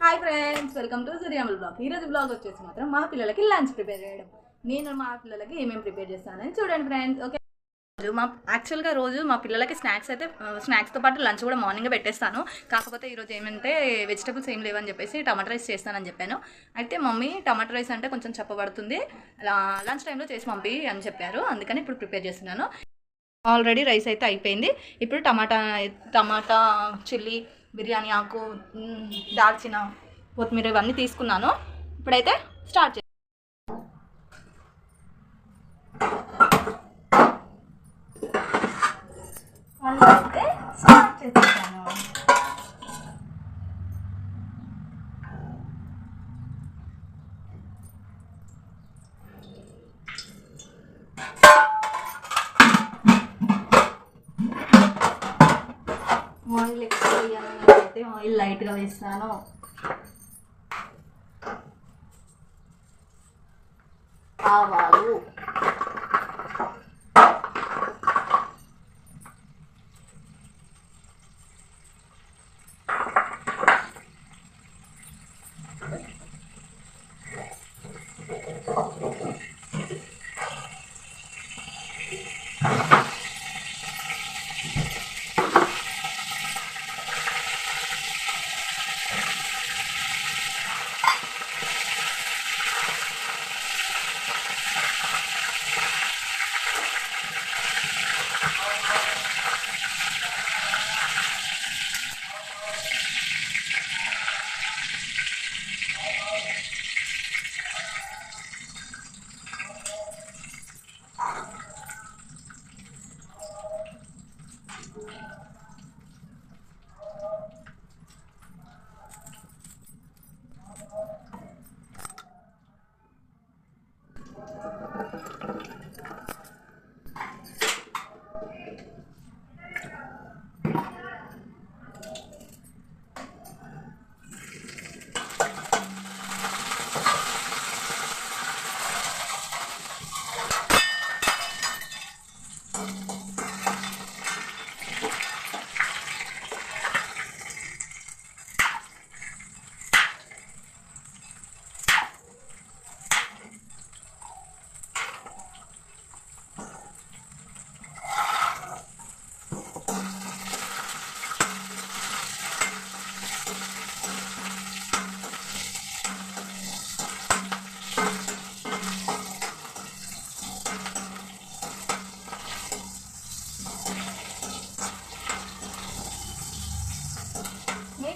Hi friends, welcome to Suryamal blog. ఈరోజు blog వచ్చేసి మాత్రం మా పిల్లలకి లంచ్ ప్రిపేర్ చేయడం. నేను మా పిల్లలకి ఏమేమి ప్రిపేర్ చేస్తానని చూడండి ఫ్రెండ్స్. ఓకే, యాక్చువల్గా రోజు మా పిల్లలకి స్నాక్స్తో పాటు లంచ్ కూడా మార్నింగ్ పెట్టేస్తాను. కాకపోతే ఈరోజు ఏమంటే వెజిటబుల్స్ ఏం లేవని చెప్పేసి టమాటా రైస్ చేస్తానని చెప్పాను. అయితే మమ్మీ టమాటా రైస్ అంటే కొంచెం చెప్పబడుతుంది, లంచ్ టైంలో చేసి పంపి అని చెప్పారు. అందుకని ఇప్పుడు ప్రిపేర్ చేస్తున్నాను. ఆల్రెడీ రైస్ అయితే అయిపోయింది. ఇప్పుడు టమాటా చిల్లీ, బిర్యానీ ఆకు, దాల్చిన, కొత్తిమీర ఇవన్నీ తీసుకున్నాను. ఇప్పుడైతే స్టార్ట్ చేస్తాను. ఆయిల్ ఎక్కువ వేయాలి, అయితే ఆయిల్ లైట్గా వేస్తాను. ఆవాలు,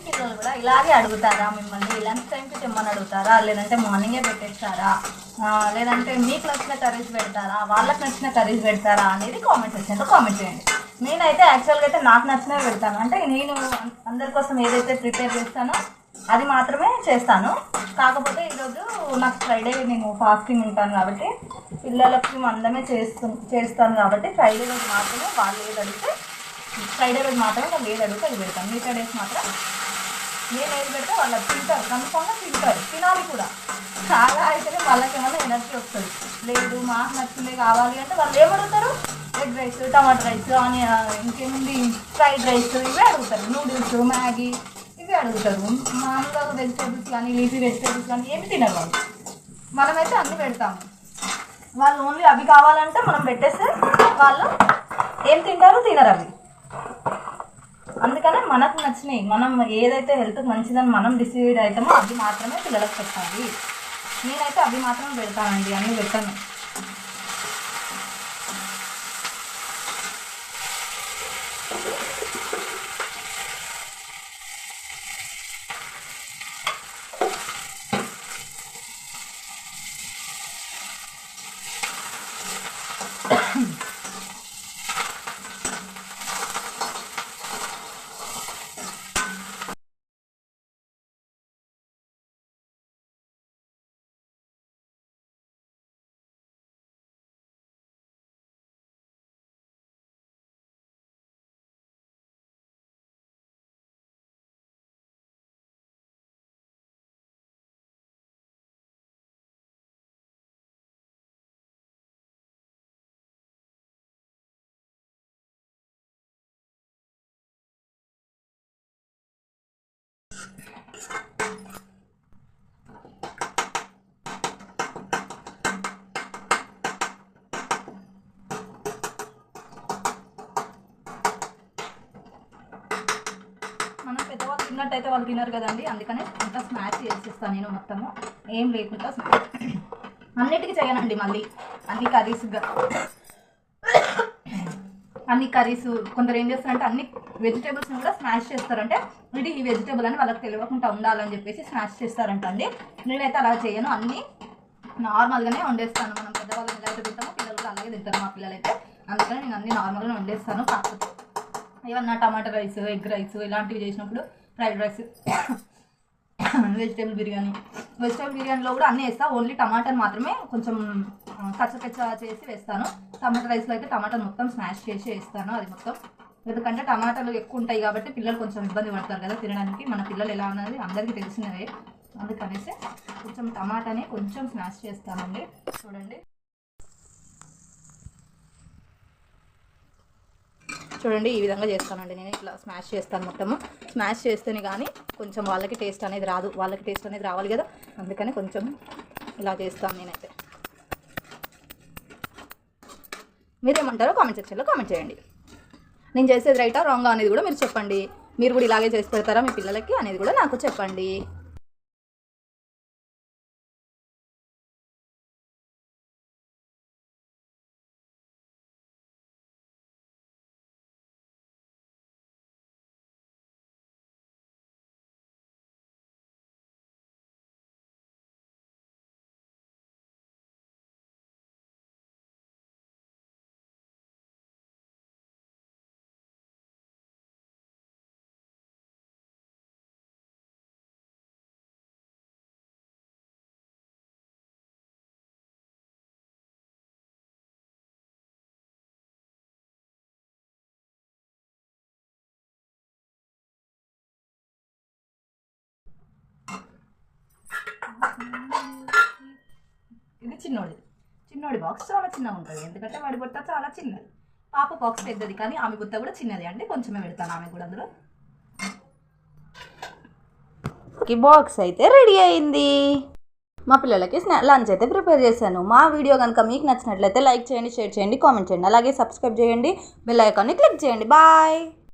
పిల్లలు కూడా ఇలాగే అడుగుతారా? మిమ్మల్ని లంచ్ టైంకి తెమ్మని అడుగుతారా, లేదంటే మార్నింగే పెట్టేస్తారా, లేదంటే మీకు నచ్చిన కర్రీస్ పెడతారా, వాళ్ళకి నచ్చిన కర్రీస్ పెడతారా అనేది కామెంట్ సెక్షన్లో కామెంట్ చేయండి. నేనైతే యాక్చువల్గా అయితే నాకు నచ్చినవి పెడతాను. అంటే నేను అందరి కోసం ఏదైతే ప్రిపేర్ చేస్తానో అది మాత్రమే చేస్తాను. కాకపోతే ఈరోజు నాకు ఫ్రైడే నేను ఫాస్టింగ్ ఉంటాను కాబట్టి పిల్లలకి మందమే చేస్తాను కాబట్టి ఫ్రైడే రోజు మాత్రమే వాళ్ళు ఏది అడిగితే వాళ్ళు ఏది అడిగితే అది పెడతాను. మిగతా డేస్ మాత్రం నేను ఏది పెడితే వాళ్ళు తింటారు, కన్ఫామ్గా తింటారు, తినాలి కూడా. చాలా అయితేనే వాళ్ళకి ఏమైనా ఎనర్జీ వస్తుంది. లేదు మాకు నచ్చిందే కావాలి అంటే వాళ్ళు ఏమడుగుతారు? ఎగ్ రైస్, టమాటా రైస్ అని, ఇంకేముంది ఫ్రైడ్ రైస్ ఇవే అడుగుతారు. నూడిల్స్, మ్యాగీ ఇవే అడుగుతారు. మామూలుగా వెజిటేబుల్స్ కానీ లీఫీ వెజిటేబుల్స్ కానీ ఏమి తినరు వాళ్ళు. మనమైతే అన్నీ పెడతాము. వాళ్ళు ఓన్లీ అవి కావాలంటే మనం పెట్టేస్తే వాళ్ళు ఏం తింటారో తినరు అవి. అందుకనే మనకు నచ్చినాయి, మనం ఏదైతే హెల్త్కి మంచిదని మనం డిసైడ్ అవుతామో అవి మాత్రమే పిల్లలకు పెట్టాలి. నేనైతే అవి మాత్రమే పెడతానండి, అన్నీ పెట్టాను. వేసినట్టయితే వాళ్ళు తినరు కదండి, అందుకనే అంతా స్మాష్ చేసేస్తాను నేను మొత్తము, ఏం లేకుండా అన్నిటికీ చేయనండి. మళ్ళీ అన్ని కర్రీస్ కొందరు ఏం చేస్తారంటే అన్ని వెజిటేబుల్స్ని కూడా స్మాష్ చేస్తారంటే ఇది ఈ వెజిటేబుల్ అని వాళ్ళకి తెలియకుండా ఉండాలని చెప్పేసి స్మాష్ చేస్తారంట అండి. నేనైతే అలా చేయను, అన్నీ నార్మల్గానే వండేస్తాను. మనం పెద్దవాళ్ళని ఎలా అయితే తింటామో పిల్లలు కూడా అలాగే తింటారు మా పిల్లలైతే, అందుకని నేను అన్ని నార్మల్గానే వండేస్తాను. కాకపోతే ఏమన్నా టమాటా రైస్, ఎగ్ రైస్ ఇలాంటివి చేసినప్పుడు, ఫ్రైడ్ రైస్, వెజిటేబుల్ బిర్యానీలో కూడా అన్నీ వేస్తాను. ఓన్లీ టమాటాని మాత్రమే కొంచెం కచ్చపచ్చ చేసి వేస్తాను. టమాటా రైస్లో అయితే టమాటాను మొత్తం స్మాష్ చేసి వేస్తాను అది మొత్తం, ఎందుకంటే టమాటాలు ఎక్కువ ఉంటాయి కాబట్టి పిల్లలు కొంచెం ఇబ్బంది పడతారు కదా తినడానికి. మన పిల్లలు ఎలా ఉన్నది అందరికీ తెలిసినవే, అందుకనేసి కొంచెం టమాటాని కొంచెం స్మాష్ చేస్తానండి. చూడండి ఈ విధంగా చేస్తానండి నేను, ఇట్లా స్మాష్ చేస్తాను మొత్తము. స్మాష్ చేస్తేనే కానీ కొంచెం వాళ్ళకి టేస్ట్ అనేది రాదు, వాళ్ళకి టేస్ట్ అనేది రావాలి కదా, అందుకని కొంచెం ఇలా చేస్తాను నేనైతే. మీరేమంటారో కామెంట్ సెక్షన్లో కామెంట్ చేయండి. నేను చేసేది రైటా రాంగా అనేది కూడా మీరు చెప్పండి. మీరు కూడా ఇలాగే చేసి పెడతారా మీ పిల్లలకి అనేది కూడా నాకు చెప్పండి. ఇది చిన్నోడి బాక్స్ చాలా చిన్నగా ఉంటుంది, ఎందుకంటే వాడి బుట్ట చాలా చిన్నది. పాప బాక్స్ పెద్దది కానీ ఆమె బుట్ట కూడా చిన్నది అండి, కొంచెమే పెడతాను ఆమె కూడా అందులో. బాక్స్ అయితే రెడీ అయింది. మా పిల్లలకి లంచ్ అయితే ప్రిపేర్ చేశాను. మా వీడియో కనుక మీకు నచ్చినట్లయితే లైక్ చేయండి, షేర్ చేయండి, కామెంట్ చేయండి, అలాగే సబ్స్క్రైబ్ చేయండి, బెల్ ఐకాన్ని క్లిక్ చేయండి. బాయ్.